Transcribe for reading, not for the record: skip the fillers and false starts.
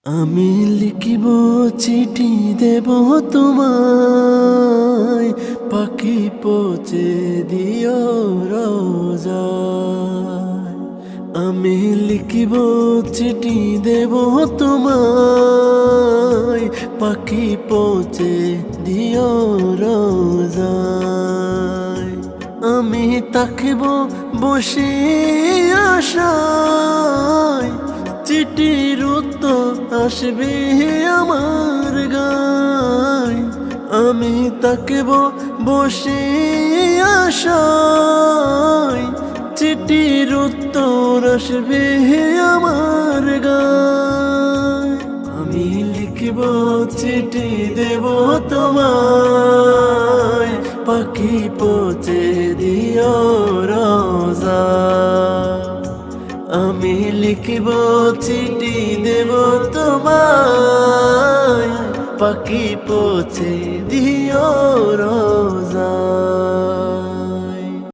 আমি লিখিব চিঠি দেব তোমায়, পাখি পৌঁছে দিও রোজায়। আমি লিখিব চিঠি দেব তোমায়, পাখি পৌঁছে দিও রোজায়। আমি তাকিব বসে আশায়, চিঠির উত্তর আসবে আমার গায়। আমি তাকিব বসে আশায়, চিঠির উত্তর আসবে আমার গায়। আমি লিখিব চিঠি দেব তোমায়, পাখি পৌঁছে দিও রোজায়। আমি লিখিব চিঠি দেব তোমায়, পাখি পৌঁছে দিও রোজায়।